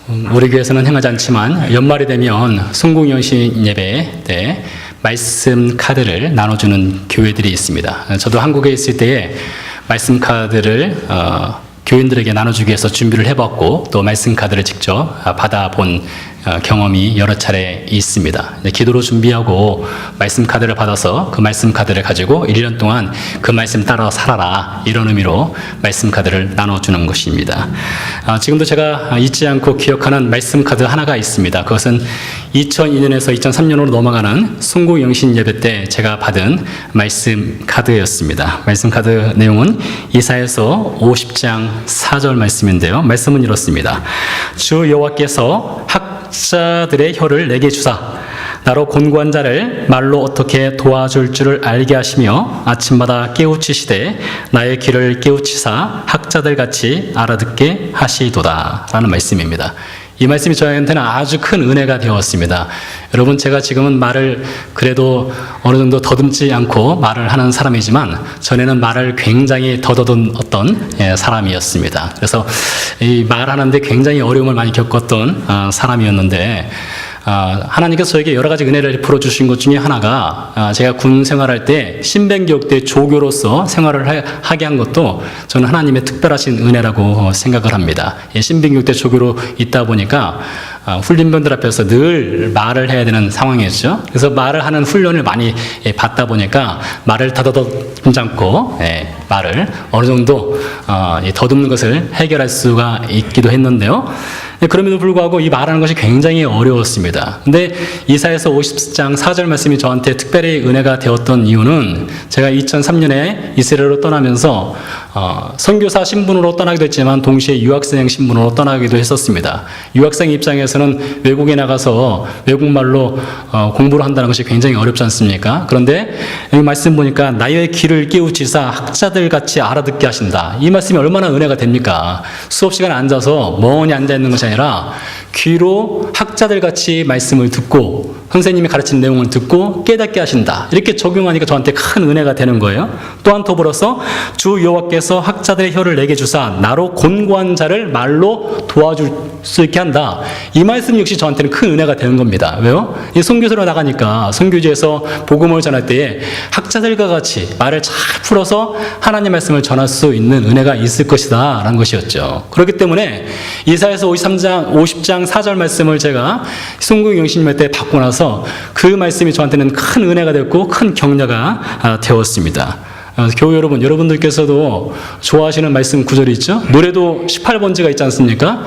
우리 교회에서는 행하지 않지만 연말이 되면 성공영신 예배 때 말씀 카드를 나눠주는 교회들이 있습니다. 저도 한국에 있을 때에 말씀 카드를 교인들에게 나눠주기 위해서 준비를 해봤고 또 말씀 카드를 직접 받아본 경험이 여러 차례 있습니다. 기도로 준비하고 말씀 카드를 받아서 그 말씀 카드를 가지고 1년 동안 그 말씀 따라 살아라, 이런 의미로 말씀 카드를 나눠주는 것입니다. 지금도 제가 잊지 않고 기억하는 말씀 카드 하나가 있습니다. 그것은 2002년에서 2003년으로 넘어가는 순국영신 예배 때 제가 받은 말씀 카드였습니다. 말씀 카드 내용은 이사야서 50장 4절 말씀인데요. 말씀은 이렇습니다. 주 여호와께서 학자들의 혀를 내게 주사 나로 곤고한 자를 말로 어떻게 도와줄 줄을 알게 하시며 아침마다 깨우치시되 나의 귀를 깨우치사 학자들 같이 알아듣게 하시도다 라는 말씀입니다. 이 말씀이 저한테는 아주 큰 은혜가 되었습니다. 여러분, 제가 지금은 말을 그래도 어느 정도 더듬지 않고 말을 하는 사람이지만 전에는 말을 굉장히 더더듬었던 사람이었습니다. 그래서 이 말하는데 굉장히 어려움을 많이 겪었던 사람이었는데 하나님께서 저에게 여러 가지 은혜를 베풀어 주신 것 중에 하나가 제가 군 생활할 때 신변교육대 조교로서 생활을 하게 한 것도 저는 하나님의 특별하신 은혜라고 생각을 합니다. 신변교육대 조교로 있다 보니까 훈련병들 앞에서 늘 말을 해야 되는 상황이었죠. 그래서 말을 하는 훈련을 많이 받다 보니까 말을 더듬지 않고 말을 어느 정도 더듬는 것을 해결할 수가 있기도 했는데요. 그럼에도 불구하고 이 말하는 것이 굉장히 어려웠습니다. 근데 이사야서 50장 4절 말씀이 저한테 특별히 은혜가 되었던 이유는 제가 2003년에 이스라엘로 떠나면서 선교사 신분으로 떠나기도 했지만 동시에 유학생 신분으로 떠나기도 했었습니다. 유학생 입장에서는 외국에 나가서 외국말로 공부를 한다는 것이 굉장히 어렵지 않습니까? 그런데 여기 말씀 보니까 나의 귀를 깨우치사 학자들 같이 알아듣게 하신다. 이 말씀이 얼마나 은혜가 됩니까? 수업 시간에 앉아서 멍하니 앉아 있는 것이 아니라 귀로 학자들 같이 말씀을 듣고 선생님이 가르친 내용을 듣고 깨닫게 하신다. 이렇게 적용하니까 저한테 큰 은혜가 되는 거예요. 또한 더불어서 주 여호와께서 학자들의 혀를 내게 주사 나로 곤고한 자를 말로 도와줄 수 있게 한다. 이 말씀 역시 저한테는 큰 은혜가 되는 겁니다. 왜요? 이 선교사로 나가니까 선교지에서 복음을 전할 때에 학자들과 같이 말을 잘 풀어서 하나님 말씀을 전할 수 있는 은혜가 있을 것이다 라는 것이었죠. 그렇기 때문에 이사야서 50장 4절 말씀을 제가 순국영신 때 받고 나서 그 말씀이 저한테는 큰 은혜가 됐고 큰 격려가 되었습니다. 교회 여러분, 여러분들께서도 좋아하시는 말씀 구절이 있죠? 노래도 18번지가 있지 않습니까?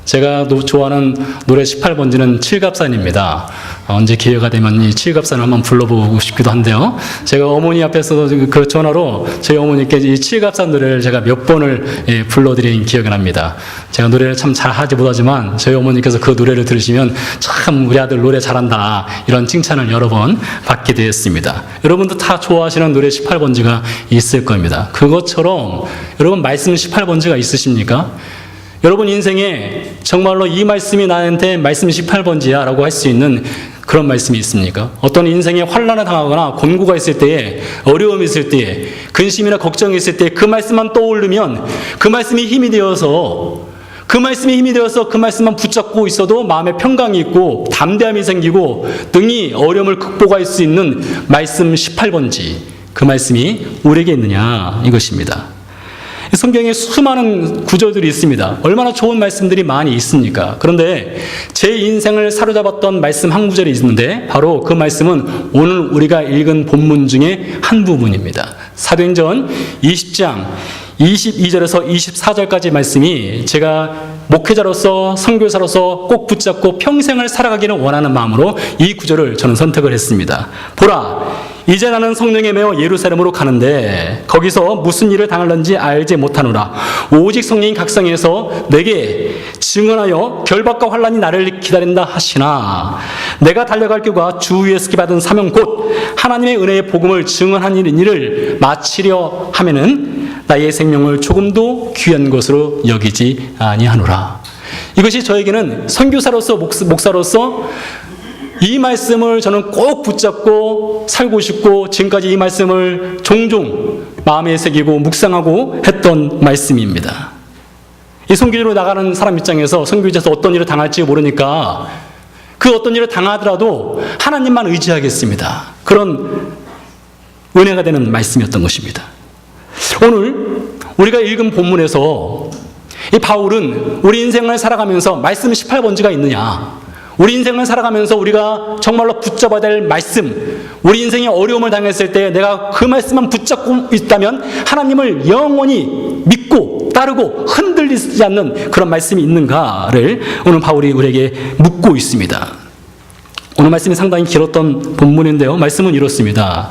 제가 좋아하는 노래 18번지는 칠갑산입니다. 언제 기회가 되면 이 칠갑산을 한번 불러보고 싶기도 한데요. 제가 어머니 앞에서도 그 전화로 저희 어머니께 이 칠갑산 노래를 제가 몇 번을 불러드린 기억이 납니다. 제가 노래를 참 잘하지 못하지만 저희 어머니께서 그 노래를 들으시면 참 우리 아들 노래 잘한다, 이런 칭찬을 여러 번 받게 되었습니다. 여러분도 다 좋아하시는 노래 18번지가 있을 겁니다. 그것처럼 여러분 말씀 18번지가 있으십니까? 여러분 인생에 정말로 이 말씀이 나한테 말씀 18번지야 라고 할 수 있는 그런 말씀이 있습니까? 어떤 인생에 환난을 당하거나 곤고가 있을 때에, 어려움이 있을 때에, 근심이나 걱정이 있을 때 그 말씀만 떠오르면 그 말씀이 힘이 되어서 그 말씀만 붙잡고 있어도 마음에 평강이 있고 담대함이 생기고 등이 어려움을 극복할 수 있는 말씀 18번지, 그 말씀이 우리에게 있느냐, 이것입니다. 성경에 수많은 구절들이 있습니다. 얼마나 좋은 말씀들이 많이 있습니까? 그런데 제 인생을 사로잡았던 말씀 한 구절이 있는데 바로 그 말씀은 오늘 우리가 읽은 본문 중에 한 부분입니다. 사도행전 20장 22절에서 24절까지 말씀이 제가 목회자로서 선교사로서 꼭 붙잡고 평생을 살아가기를 원하는 마음으로 이 구절을 저는 선택을 했습니다. 보라, 이제 나는 성령에 매어 예루살렘으로 가는데 거기서 무슨 일을 당할는지 알지 못하노라. 오직 성령이 각성해서 내게 증언하여 결박과 환난이 나를 기다린다 하시나 내가 달려갈 길과 주 위에서 받은 사명 곧 하나님의 은혜의 복음을 증언하는 일을 마치려 하면은 나의 생명을 조금도 귀한 것으로 여기지 아니하노라. 이것이 저에게는 선교사로서 목사로서 이 말씀을 저는 꼭 붙잡고 살고 싶고 지금까지 이 말씀을 종종 마음에 새기고 묵상하고 했던 말씀입니다. 이 이 선교지로 나가는 사람 입장에서 선교지에서 어떤 일을 당할지 모르니까 그 어떤 일을 당하더라도 하나님만 의지하겠습니다. 그런 은혜가 되는 말씀이었던 것입니다. 오늘 우리가 읽은 본문에서 이 바울은 우리 인생을 살아가면서 말씀 18번지가 있느냐, 우리 인생을 살아가면서 우리가 정말로 붙잡아야 될 말씀, 우리 인생에 어려움을 당했을 때 내가 그 말씀만 붙잡고 있다면 하나님을 영원히 믿고 따르고 흔들리지 않는 그런 말씀이 있는가를 오늘 바울이 우리에게 묻고 있습니다. 오늘 말씀이 상당히 길었던 본문인데요, 말씀은 이렇습니다.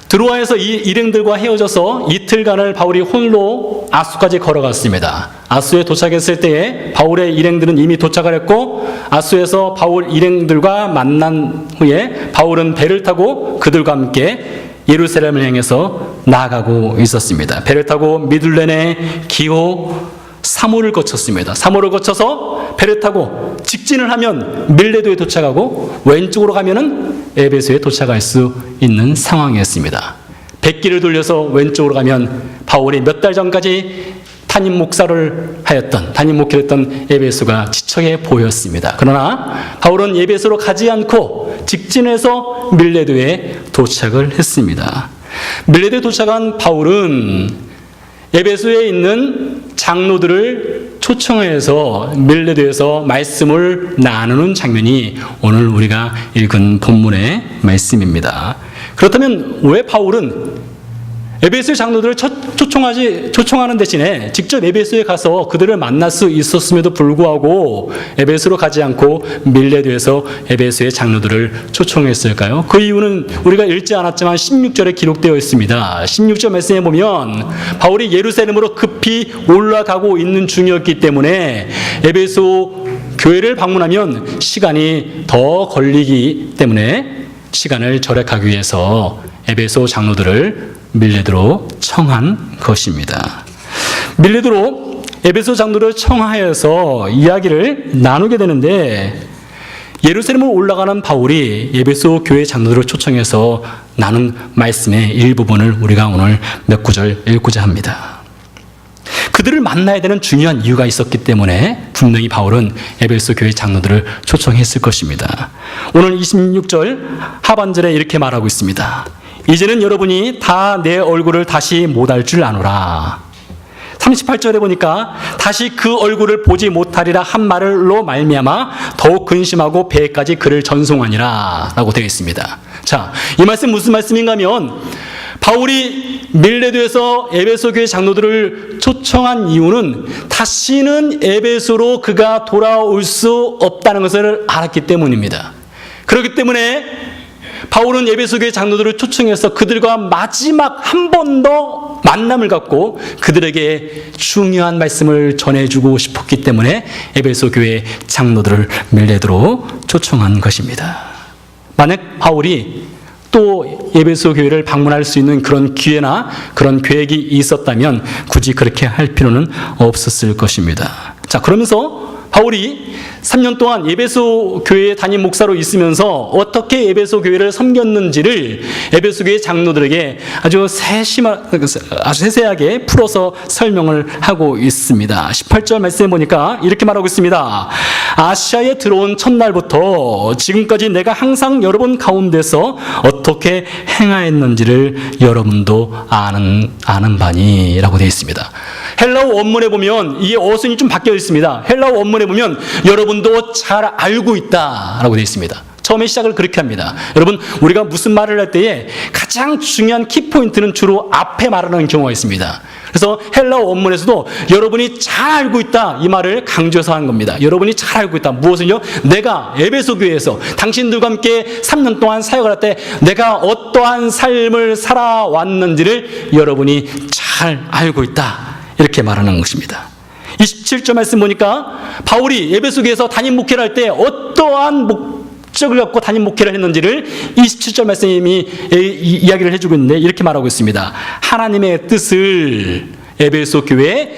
드로아에서 이 일행들과 헤어져서 이틀간을 바울이 홀로 아수까지 걸어갔습니다. 아수에 도착했을 때에 바울의 일행들은 이미 도착을 했고, 아수에서 바울 일행들과 만난 후에 바울은 배를 타고 그들과 함께 예루살렘을 향해서 나아가고 있었습니다. 배를 타고 미둘레네, 기호, 사모를 거쳤습니다. 사모를 거쳐서 배를 타고 직진을 하면 밀레도에 도착하고 왼쪽으로 가면은 에베소에 도착할 수 있는 상황이었습니다. 백기를 돌려서 왼쪽으로 가면 바울이 몇 달 전까지 담임 목사를 하였던, 담임 목회를 했던 에베소가 지척해 보였습니다. 그러나 바울은 에베소로 가지 않고 직진해서 밀레도에 도착을 했습니다. 밀레도에 도착한 바울은 에베소에 있는 장로들을 초청해서 밀레도에서 말씀을 나누는 장면이 오늘 우리가 읽은 본문의 말씀입니다. 그렇다면 왜 바울은 에베소 장로들을 초청하는 대신에 직접 에베소에 가서 그들을 만날 수 있었음에도 불구하고 에베소로 가지 않고 밀레도에서 에베소의 장로들을 초청했을까요? 그 이유는 우리가 읽지 않았지만 16절에 기록되어 있습니다. 16절 말씀에 보면 바울이 예루살렘으로 급히 올라가고 있는 중이었기 때문에 에베소 교회를 방문하면 시간이 더 걸리기 때문에 시간을 절약하기 위해서 에베소 장로들을 밀레도로 청한 것입니다. 밀레도로 에베소 장로를 청하여서 이야기를 나누게 되는데, 예루살렘으로 올라가는 바울이 에베소 교회 장로들을 초청해서 나눈 말씀의 일부분을 우리가 오늘 몇 구절 읽고자 합니다. 그들을 만나야 되는 중요한 이유가 있었기 때문에 분명히 바울은 에베소 교회 장로들을 초청했을 것입니다. 오늘 26절 하반절에 이렇게 말하고 있습니다. 이제는 여러분이 다 내 얼굴을 다시 못할 줄 아노라. 38절에 보니까 다시 그 얼굴을 보지 못하리라 한 말로 말미암아 더욱 근심하고 배에까지 그를 전송하니라 라고 되어 있습니다. 자, 이 말씀 무슨 말씀인가 하면 바울이 밀레도에서 에베소 교회 장로들을 초청한 이유는 다시는 에베소로 그가 돌아올 수 없다는 것을 알았기 때문입니다. 그렇기 때문에 바울은 에베소 교회 장로들을 초청해서 그들과 마지막 한 번 더 만남을 갖고 그들에게 중요한 말씀을 전해주고 싶었기 때문에 에베소 교회 장로들을 밀레도로 초청한 것입니다. 만약 바울이 또 에베소 교회를 방문할 수 있는 그런 기회나 그런 계획이 있었다면 굳이 그렇게 할 필요는 없었을 것입니다. 자, 그러면서 바울이 3년 동안 에베소 교회의 담임 목사로 있으면서 어떻게 에베소 교회를 섬겼는지를 에베소 교회 장로들에게 아주 세세하게 풀어서 설명을 하고 있습니다. 18절 말씀에 보니까 이렇게 말하고 있습니다. 아시아에 들어온 첫날부터 지금까지 내가 항상 여러분 가운데서 어떻게 행하였는지를 여러분도 아는 바니라고 되어 있습니다. 헬라어 원문에 보면 이 어순이 좀 바뀌어 있습니다. 헬라어 원문에 보면 여러분도 잘 알고 있다라고 되어 있습니다. 처음에 시작을 그렇게 합니다. 여러분, 우리가 무슨 말을 할 때에 가장 중요한 키포인트는 주로 앞에 말하는 경우가 있습니다. 그래서 헬라어 원문에서도 여러분이 잘 알고 있다, 이 말을 강조해서 하는 겁니다. 여러분이 잘 알고 있다. 무엇을요? 내가 에베소 교회에서 당신들과 함께 3년 동안 사역을 할 때 내가 어떠한 삶을 살아왔는지를 여러분이 잘 알고 있다, 이렇게 말하는 것입니다. 27절 말씀 보니까 바울이 에베소 교회에서 담임 목회를 할 때 어떠한 목적을 갖고 담임 목회를 했는지를 27절 말씀이 이야기를 해주고 있는데 이렇게 말하고 있습니다. 하나님의 뜻을 에베소 교회에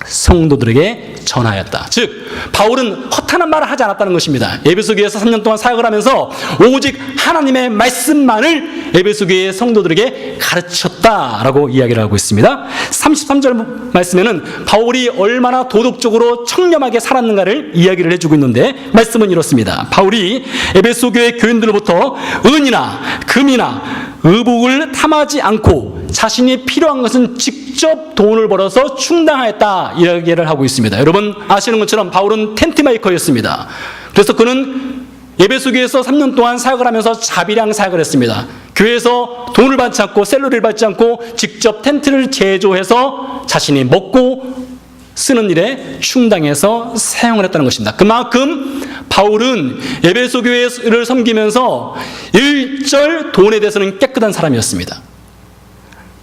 성도들에게 전하였다. 즉 바울은 허탄한 말을 하지 않았다는 것입니다. 에베소 교회에서 3년 동안 사역을 하면서 오직 하나님의 말씀만을 에베소 교회의 성도들에게 가르쳤다라고 이야기를 하고 있습니다. 33절 말씀에는 바울이 얼마나 도덕적으로 청렴하게 살았는가를 이야기를 해주고 있는데 말씀은 이렇습니다. 바울이 에베소 교회 교인들로부터 은이나 금이나 의복을 탐하지 않고 자신이 필요한 것은 직접 돈을 벌어서 충당하였다 이야기를 하고 있습니다. 여러분 아시는 것처럼 바울은 텐트 메이커였습니다. 그래서 그는 에베소 교회에서 3년 동안 사역을 하면서 자비량 사역을 했습니다. 교회에서 돈을 받지 않고 셀러리를 받지 않고 직접 텐트를 제조해서 자신이 먹고 쓰는 일에 충당해서 사용을 했다는 것입니다. 그만큼 바울은 에베소 교회를 섬기면서 일절 돈에 대해서는 깨끗한 사람이었습니다.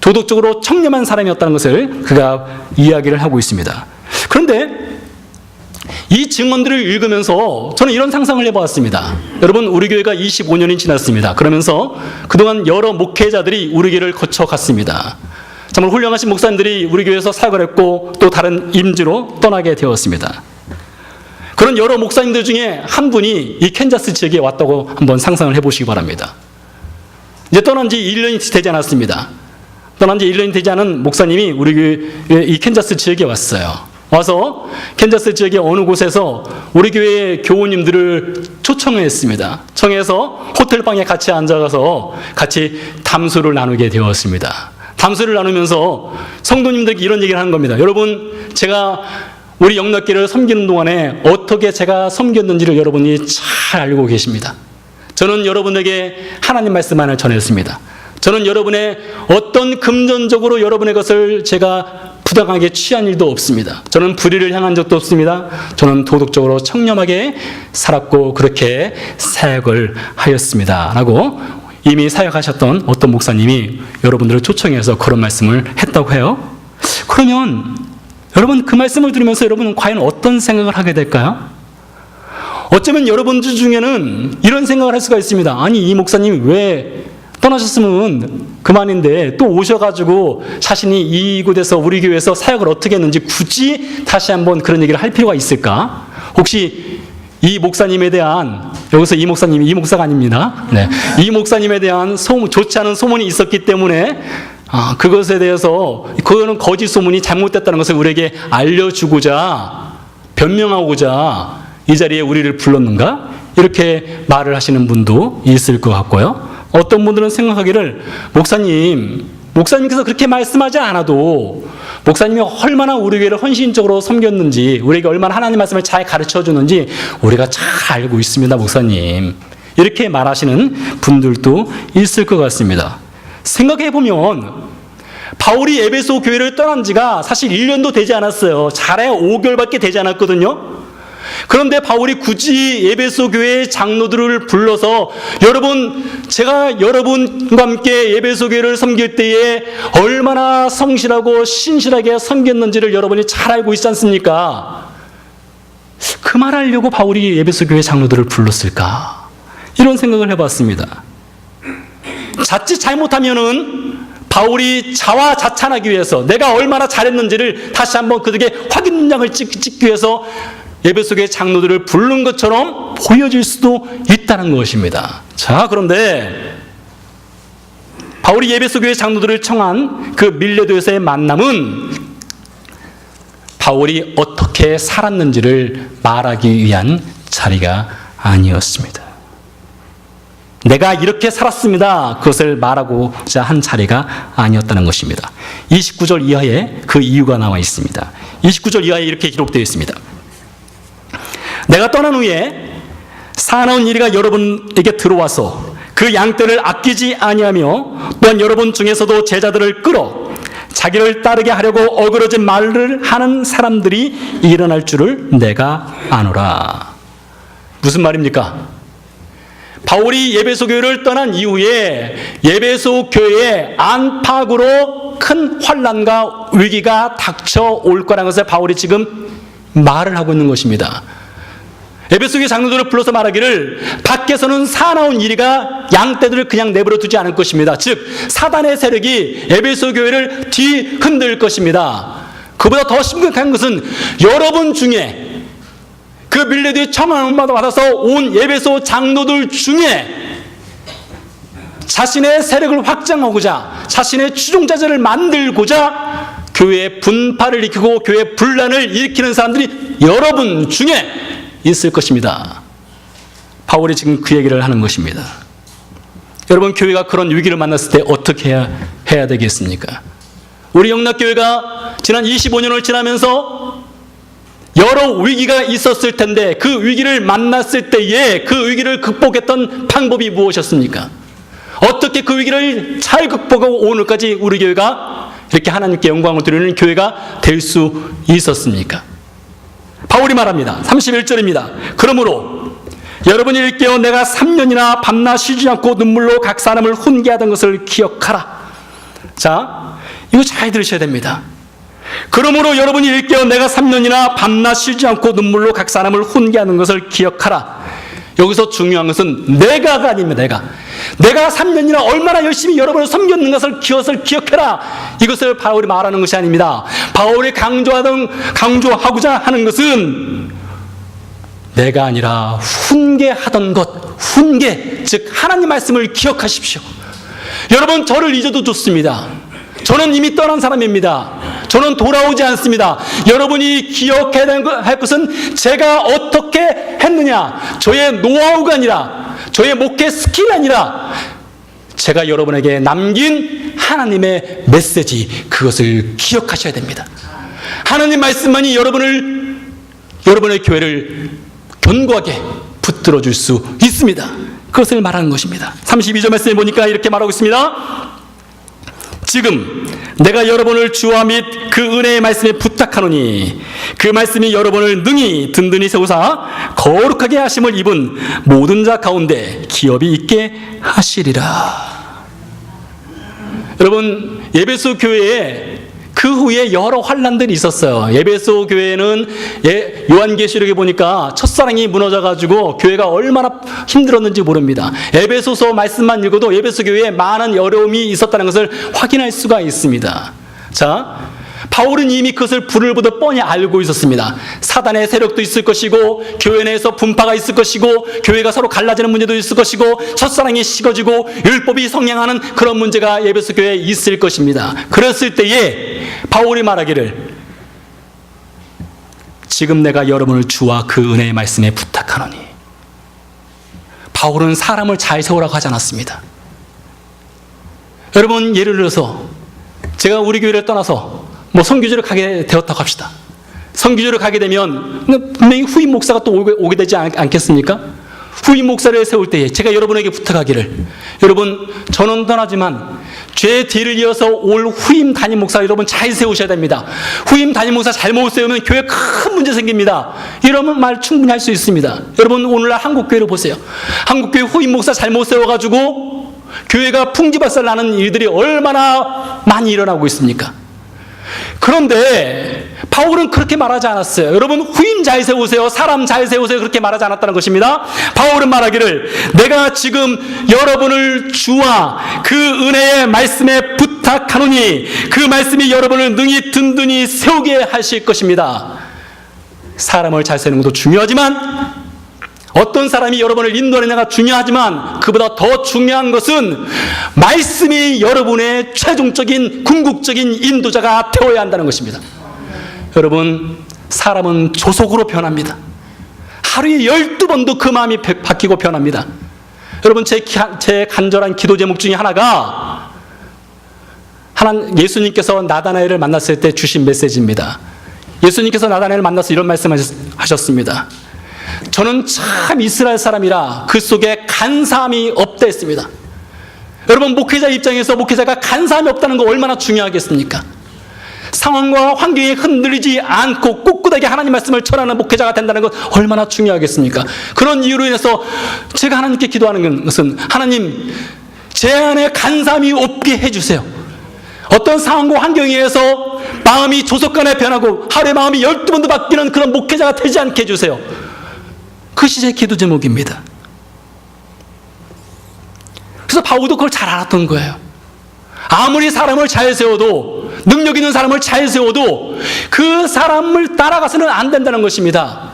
도덕적으로 청렴한 사람이었다는 것을 그가 이야기를 하고 있습니다. 그런데 이 증언들을 읽으면서 저는 이런 상상을 해보았습니다. 여러분 우리 교회가 25년이 지났습니다. 그러면서 그동안 여러 목회자들이 우리 교회를 거쳐갔습니다. 정말 훌륭하신 목사님들이 우리 교회에서 사역을 했고 또 다른 임지로 떠나게 되었습니다. 그런 여러 목사님들 중에 한 분이 이 캔자스 지역에 왔다고 한번 상상을 해보시기 바랍니다. 이제 떠난 지 1년이 되지 않았습니다. 떠난 지 1년이 되지 않은 목사님이 우리 교회 이 캔자스 지역에 왔어요. 와서 캔자스 지역의 어느 곳에서 우리 교회의 교우님들을 초청을 했습니다. 청해서 호텔방에 같이 앉아가서 같이 담소를 나누게 되었습니다. 담소를 나누면서 성도님들에게 이런 얘기를 하는 겁니다. 여러분 제가 우리 영락교회를 섬기는 동안에 어떻게 제가 섬겼는지를 여러분이 잘 알고 계십니다. 저는 여러분에게 하나님 말씀만을 전했습니다. 저는 여러분의 어떤 금전적으로 여러분의 것을 제가 부당하게 취한 일도 없습니다. 저는 불의를 향한 적도 없습니다. 저는 도덕적으로 청렴하게 살았고 그렇게 사역을 하였습니다. 라고 이미 사역하셨던 어떤 목사님이 여러분들을 초청해서 그런 말씀을 했다고 해요. 그러면 여러분 그 말씀을 들으면서 여러분은 과연 어떤 생각을 하게 될까요? 어쩌면 여러분들 중에는 이런 생각을 할 수가 있습니다. 아니 이 목사님이 왜 떠나셨으면 그만인데 또 오셔가지고 자신이 이곳에서 우리 교회에서 사역을 어떻게 했는지 굳이 다시 한번 그런 얘기를 할 필요가 있을까? 혹시 이 목사님에 대한 여기서 이 목사님이 이 목사가 아닙니다. 네. 이 목사님에 대한 좋지 않은 소문이 있었기 때문에 그것에 대해서 그거는 거짓 소문이 잘못됐다는 것을 우리에게 알려주고자 변명하고자 이 자리에 우리를 불렀는가? 이렇게 말을 하시는 분도 있을 것 같고요. 어떤 분들은 생각하기를 목사님께서 그렇게 말씀하지 않아도 목사님이 얼마나 우리 교회를 헌신적으로 섬겼는지 우리에게 얼마나 하나님 말씀을 잘 가르쳐주는지 우리가 잘 알고 있습니다 목사님. 이렇게 말하시는 분들도 있을 것 같습니다. 생각해보면 바울이 에베소 교회를 떠난 지가 사실 1년도 되지 않았어요. 잘해야 5개월밖에 되지 않았거든요. 그런데 바울이 굳이 에베소 교회의 장로들을 불러서 여러분 제가 여러분과 함께 에베소 교회를 섬길 때에 얼마나 성실하고 신실하게 섬겼는지를 여러분이 잘 알고 있지 않습니까? 그 말하려고 바울이 에베소 교회 장로들을 불렀을까? 이런 생각을 해봤습니다. 자칫 잘못하면은 바울이 자화자찬하기 위해서 내가 얼마나 잘했는지를 다시 한번 그들에게 확인장을 찍기 위해서 에베소 교회 장로들을 부른 것처럼 보여질 수도 있다는 것입니다. 자, 그런데 바울이 에베소 교회 장로들을 청한 그 밀레도에서의 만남은 바울이 어떻게 살았는지를 말하기 위한 자리가 아니었습니다. 내가 이렇게 살았습니다. 그것을 말하고자 한 자리가 아니었다는 것입니다. 29절 이하에 그 이유가 나와 있습니다. 29절 이하에 이렇게 기록되어 있습니다. 내가 떠난 후에 사나운 이리가 여러분에게 들어와서 그 양떼를 아끼지 아니하며 또한 여러분 중에서도 제자들을 끌어 자기를 따르게 하려고 어그러진 말을 하는 사람들이 일어날 줄을 내가 아노라. 무슨 말입니까? 바울이 에베소 교회를 떠난 이후에 에베소 교회에 안팎으로 큰 환난과 위기가 닥쳐올 거라는 것을 바울이 지금 말을 하고 있는 것입니다. 에베소 교회 장로들을 불러서 말하기를 밖에서는 사나운 이리가 양떼들을 그냥 내버려 두지 않을 것입니다. 즉 사단의 세력이 에베소 교회를 뒤흔들 것입니다. 그보다 더 심각한 것은 여러분 중에 그 밀레드의 청함을 받아서 온 에베소 장로들 중에 자신의 세력을 확장하고자 자신의 추종자들을 만들고자 교회의 분파를 일으키고 교회의 분란을 일으키는 사람들이 여러분 중에 있을 것입니다. 바울이 지금 그 얘기를 하는 것입니다. 여러분, 교회가 그런 위기를 만났을 때 어떻게 해야 되겠습니까? 우리 영락교회가 지난 25년을 지나면서 여러 위기가 있었을 텐데 그 위기를 만났을 때에 그 위기를 극복했던 방법이 무엇이었습니까? 어떻게 그 위기를 잘 극복하고 오늘까지 우리 교회가 이렇게 하나님께 영광을 드리는 교회가 될 수 있었습니까? 바울이 말합니다. 31절입니다. 그러므로 여러분이 일깨어 내가 3년이나 밤낮 쉬지 않고 눈물로 각 사람을 훈계하던 것을 기억하라. 자, 이거 잘 들으셔야 됩니다. 그러므로 여러분이 일깨어 내가 3년이나 밤낮 쉬지 않고 눈물로 각 사람을 훈계하는 것을 기억하라. 여기서 중요한 것은 내가가 아닙니다. 내가 3년이나 얼마나 열심히 여러분을 섬겼는 것을 기억해라. 이것을 바울이 말하는 것이 아닙니다. 바울이 강조하고자 하는 것은 내가 아니라 훈계하던 것, 즉 하나님 말씀을 기억하십시오. 여러분, 저를 잊어도 좋습니다. 저는 이미 떠난 사람입니다. 저는 돌아오지 않습니다. 여러분이 기억해야 할 것은 제가 어떻게 했느냐, 저의 노하우가 아니라, 저의 목회 스킬이 아니라 제가 여러분에게 남긴 하나님의 메시지, 그것을 기억하셔야 됩니다. 하나님 말씀만이 여러분의 교회를 견고하게 붙들어 줄 수 있습니다. 그것을 말하는 것입니다. 32절 말씀에 보니까 이렇게 말하고 있습니다. 지금 내가 여러분을 주와 및 그 은혜의 말씀에 부탁하노니 그 말씀이 여러분을 능히 든든히 세우사 거룩하게 하심을 입은 모든 자 가운데 기업이 있게 하시리라. 여러분, 에베소 교회에 그 후에 여러 환난들이 있었어요. 에베소 교회는 요한계시록에 보니까 첫사랑이 무너져가지고 교회가 얼마나 힘들었는지 모릅니다. 에베소서 말씀만 읽어도 에베소 교회에 많은 어려움이 있었다는 것을 확인할 수가 있습니다. 자, 바울은 이미 그것을 불을 보듯 뻔히 알고 있었습니다. 사단의 세력도 있을 것이고 교회 내에서 분파가 있을 것이고 교회가 서로 갈라지는 문제도 있을 것이고 첫사랑이 식어지고 율법이 성행하는 그런 문제가 에베소 교회에 있을 것입니다. 그랬을 때에 바울이 말하기를 지금 내가 여러분을 주와 그 은혜의 말씀에 부탁하노니, 바울은 사람을 잘 세우라고 하지 않았습니다. 여러분, 예를 들어서 제가 우리 교회를 떠나서 선교지를 가게 되었다고 합시다. 선교지를 가게 되면 분명히 후임 목사가 또 오게 되지 않겠습니까? 후임 목사를 세울 때에 제가 여러분에게 부탁하기를, 여러분, 저는 떠나지만 제 뒤를 이어서 올 후임 담임 목사 여러분 잘 세우셔야 됩니다. 후임 담임 목사 잘못 세우면 교회에 큰 문제 생깁니다. 이러면 말 충분히 할 수 있습니다. 여러분, 오늘날 한국교회를 보세요. 한국교회 후임 목사 잘못 세워가지고 교회가 풍지박살 나는 일들이 얼마나 많이 일어나고 있습니까? 그런데 바울은 그렇게 말하지 않았어요. 여러분, 후임 잘 세우세요, 사람 잘 세우세요, 그렇게 말하지 않았다는 것입니다. 바울은 말하기를 내가 지금 여러분을 주와 그 은혜의 말씀에 부탁하노니 그 말씀이 여러분을 능히 든든히 세우게 하실 것입니다. 사람을 잘 세우는 것도 중요하지만, 어떤 사람이 여러분을 인도하느냐가 중요하지만, 그보다 더 중요한 것은 말씀이 여러분의 최종적인 궁극적인 인도자가 되어야 한다는 것입니다. 여러분, 사람은 조속으로 변합니다. 하루에 12번도 그 마음이 바뀌고 변합니다. 여러분, 제 간절한 기도 제목 중에 하나가 예수님께서 나다나엘을 만났을 때 주신 메시지입니다. 예수님께서 나다나엘을 만나서 이런 말씀을 하셨습니다. 저는 참 이스라엘 사람이라 그 속에 간사함이 없다 했습니다. 여러분, 목회자 입장에서 목회자가 간사함이 없다는 거 얼마나 중요하겠습니까? 상황과 환경에 흔들리지 않고 꿋꿋하게 하나님 말씀을 전하는 목회자가 된다는 것 얼마나 중요하겠습니까? 그런 이유로 인해서 제가 하나님께 기도하는 것은, 하나님, 제 안에 간사함이 없게 해주세요. 어떤 상황과 환경에 의해서 마음이 조속간에 변하고 하루에 마음이 12번도 바뀌는 그런 목회자가 되지 않게 해주세요. 그것이 제 기도 제목입니다. 그래서 바울도 그걸 잘 알았던 거예요. 아무리 사람을 잘 세워도 능력 있는 사람을 잘 세워도 그 사람을 따라가서는 안 된다는 것입니다.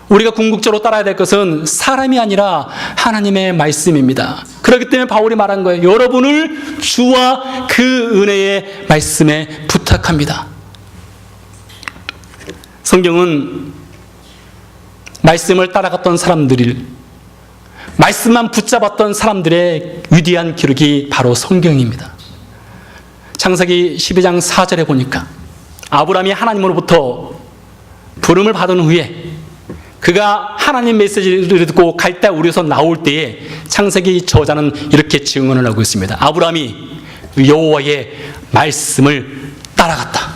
우리가 궁극적으로 따라야 될 것은 사람이 아니라 하나님의 말씀입니다. 그렇기 때문에 바울이 말한 거예요. 여러분을 주와 그 은혜의 말씀에 부탁합니다. 성경은 말씀을 따라갔던 사람들을, 말씀만 붙잡았던 사람들의 위대한 기록이 바로 성경입니다. 창세기 12장 4절에 보니까 아브라함이 하나님으로부터 부름을 받은 후에 그가 하나님 메시지를 듣고 갈대 우리에서 나올 때에 창세기 저자는 이렇게 증언을 하고 있습니다. 아브라함이 여호와의 말씀을 따라갔다.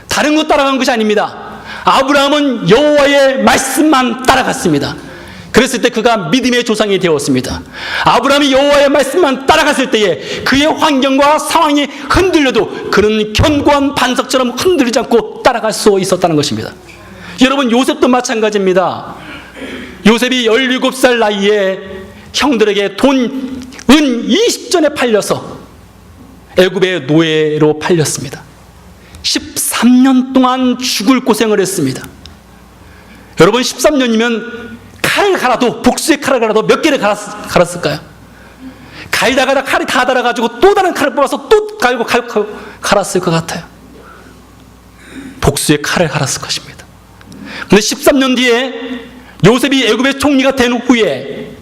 다른 것 따라간 것이 아닙니다. 아브라함은 여호와의 말씀만 따라갔습니다. 그랬을 때 그가 믿음의 조상이 되었습니다. 아브라함이 여호와의 말씀만 따라갔을 때에 그의 환경과 상황이 흔들려도 그는 견고한 반석처럼 흔들리지 않고 따라갈 수 있었다는 것입니다. 여러분, 요셉도 마찬가지입니다. 요셉이 17살 나이에 형들에게 돈, 은 20전에 팔려서 애굽의 노예로 팔렸습니다. 13년 동안 죽을 고생을 했습니다. 여러분, 13년이면 칼을 갈아도, 복수의 칼을 갈아도 몇 개를 갈았을까요? 갈다가 칼이 다 닳아가지고 또 다른 칼을 뽑아서 또 갈았을 것 같아요. 복수의 칼을 갈았을 것입니다. 근데 13년 뒤에 요셉이 애굽의 총리가 된 후에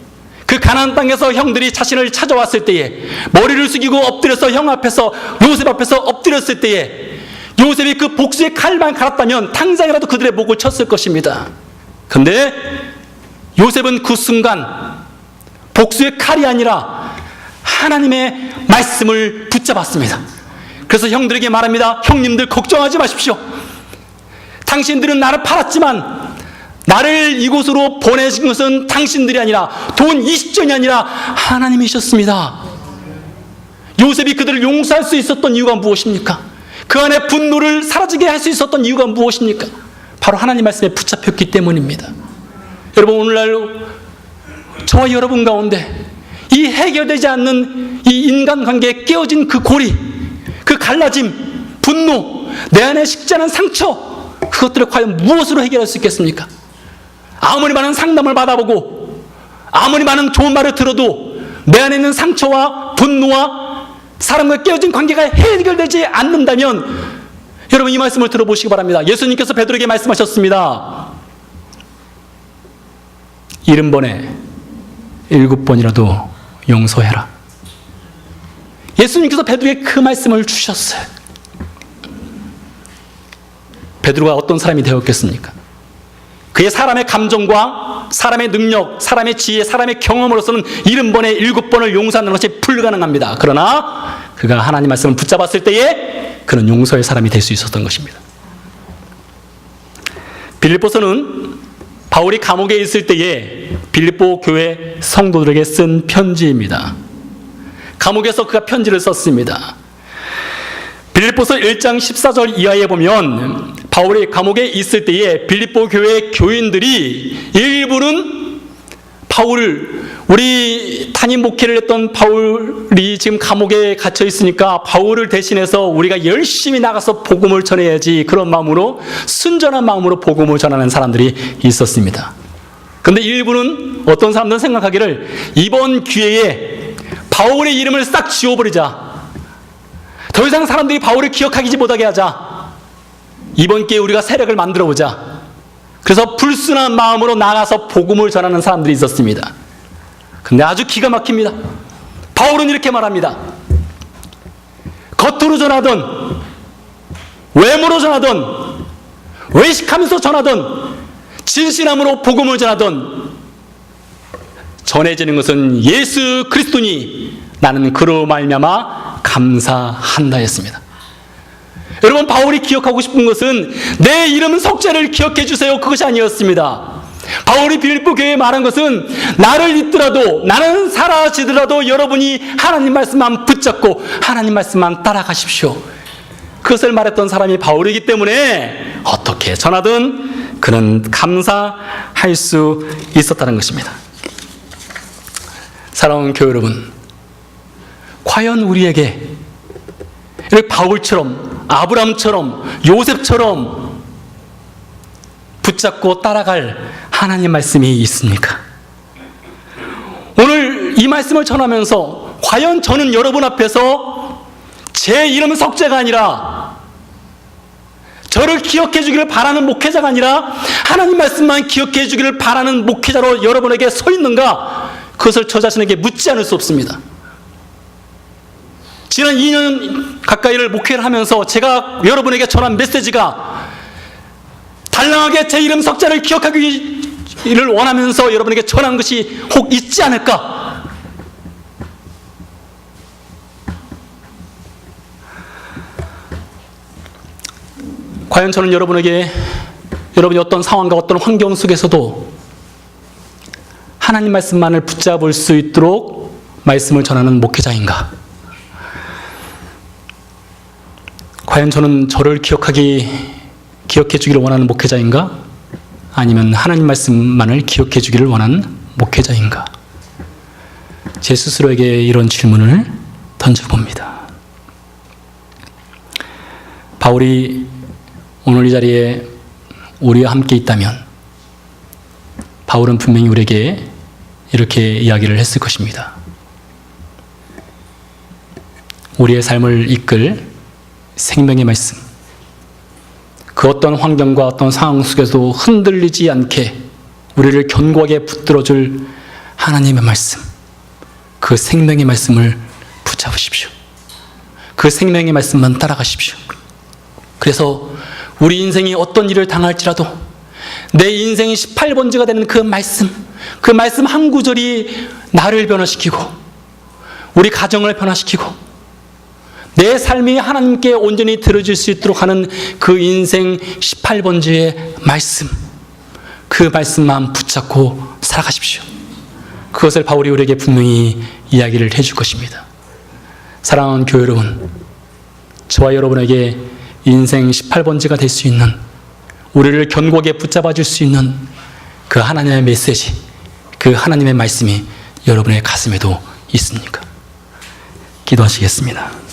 그 가나안 땅에서 형들이 자신을 찾아왔을 때에 머리를 숙이고 엎드려서 형 앞에서, 요셉 앞에서 엎드렸을 때에 요셉이 그 복수의 칼만 갈았다면 당장이라도 그들의 목을 쳤을 것입니다. 근데 요셉은 그 순간 복수의 칼이 아니라 하나님의 말씀을 붙잡았습니다. 그래서 형들에게 말합니다. 형님들, 걱정하지 마십시오. 당신들은 나를 팔았지만 나를 이곳으로 보내신 것은 당신들이 아니라, 돈 20전이 아니라 하나님이셨습니다. 요셉이 그들을 용서할 수 있었던 이유가 무엇입니까? 그 안에 분노를 사라지게 할 수 있었던 이유가 무엇입니까? 바로 하나님 말씀에 붙잡혔기 때문입니다. 여러분, 오늘날 저와 여러분 가운데 이 해결되지 않는 이 인간관계에 깨어진 그 고리, 그 갈라짐, 분노, 내 안에 식지 않은 상처, 그것들을 과연 무엇으로 해결할 수 있겠습니까? 아무리 많은 상담을 받아보고 아무리 많은 좋은 말을 들어도 내 안에 있는 상처와 분노와 사람과 깨어진 관계가 해결되지 않는다면 여러분, 이 말씀을 들어보시기 바랍니다. 예수님께서 베드로에게 말씀하셨습니다. 70번에 7번이라도 용서해라. 예수님께서 베드로에게 그 말씀을 주셨어요. 베드로가 어떤 사람이 되었겠습니까? 그의 사람의 감정과 사람의 능력, 사람의 지혜, 사람의 경험으로서는 70번에 7번을 용서하는 것이 불가능합니다. 그러나 그가 하나님 말씀을 붙잡았을 때에 그는 용서의 사람이 될 수 있었던 것입니다. 빌립보서는 바울이 감옥에 있을 때에 빌립보 교회 성도들에게 쓴 편지입니다. 감옥에서 그가 편지를 썼습니다. 빌립보서 1장 14절 이하에 보면 바울이 감옥에 있을 때에 빌립보 교회 교인들이 일부는 바울을, 우리 단임 목회를 했던 바울이 지금 감옥에 갇혀 있으니까 바울을 대신해서 우리가 열심히 나가서 복음을 전해야지, 그런 마음으로, 순전한 마음으로 복음을 전하는 사람들이 있었습니다. 그런데 일부는, 어떤 사람들은 생각하기를 이번 기회에 바울의 이름을 싹 지워버리자, 더 이상 사람들이 바울을 기억하지 못하게 하자, 이번 기회에 우리가 세력을 만들어보자, 그래서 불순한 마음으로 나가서 복음을 전하는 사람들이 있었습니다. 근데 아주 기가 막힙니다. 바울은 이렇게 말합니다. 겉으로 전하던, 외모로 전하던, 외식하면서 전하던, 진실함으로 복음을 전하던, 전해지는 것은 예수 그리스도니 나는 그로 말미암아 감사한다 했습니다. 여러분, 바울이 기억하고 싶은 것은 내 이름은 석자를 기억해 주세요, 그것이 아니었습니다. 바울이 빌립보 교회에 말한 것은 나를 잊더라도, 나는 사라지더라도 여러분이 하나님 말씀만 붙잡고 하나님 말씀만 따라가십시오, 그것을 말했던 사람이 바울이기 때문에 어떻게 전하든 그는 감사할 수 있었다는 것입니다. 사랑하는 교회 여러분, 과연 우리에게 이렇게 바울처럼, 아브라함처럼, 요셉처럼 붙잡고 따라갈 하나님 말씀이 있습니까? 오늘 이 말씀을 전하면서 과연 저는 여러분 앞에서 제 이름 석자가 아니라 저를 기억해 주기를 바라는 목회자가 아니라 하나님 말씀만 기억해 주기를 바라는 목회자로 여러분에게 서 있는가? 그것을 저 자신에게 묻지 않을 수 없습니다. 지난 2년 가까이를 목회를 하면서 제가 여러분에게 전한 메시지가 달랑하게 제 이름 석자를 기억하기를 원하면서 여러분에게 전한 것이 혹 있지 않을까? 과연 저는 여러분이 어떤 상황과 어떤 환경 속에서도 하나님 말씀만을 붙잡을 수 있도록 말씀을 전하는 목회자인가? 과연 저는 저를 기억해 주기를 원하는 목회자인가? 아니면 하나님 말씀만을 기억해 주기를 원하는 목회자인가? 제 스스로에게 이런 질문을 던져봅니다. 바울이 오늘 이 자리에 우리와 함께 있다면 바울은 분명히 우리에게 이렇게 이야기를 했을 것입니다. 우리의 삶을 이끌 생명의 말씀, 그 어떤 환경과 어떤 상황 속에서도 흔들리지 않게 우리를 견고하게 붙들어줄 하나님의 말씀, 그 생명의 말씀을 붙잡으십시오. 그 생명의 말씀만 따라가십시오. 그래서 우리 인생이 어떤 일을 당할지라도 내 인생이 18번째가 되는 그 말씀 한 구절이 나를 변화시키고 우리 가정을 변화시키고 내 삶이 하나님께 온전히 들어질 수 있도록 하는 그 인생 18번째의 말씀, 그 말씀만 붙잡고 살아가십시오. 그것을 바울이 우리에게 분명히 이야기를 해줄 것입니다. 사랑하는 교회 여러분, 저와 여러분에게 인생 18번째가 될 수 있는, 우리를 견고하게 붙잡아 줄 수 있는 그 하나님의 메시지, 그 하나님의 말씀이 여러분의 가슴에도 있습니까? 기도하시겠습니다.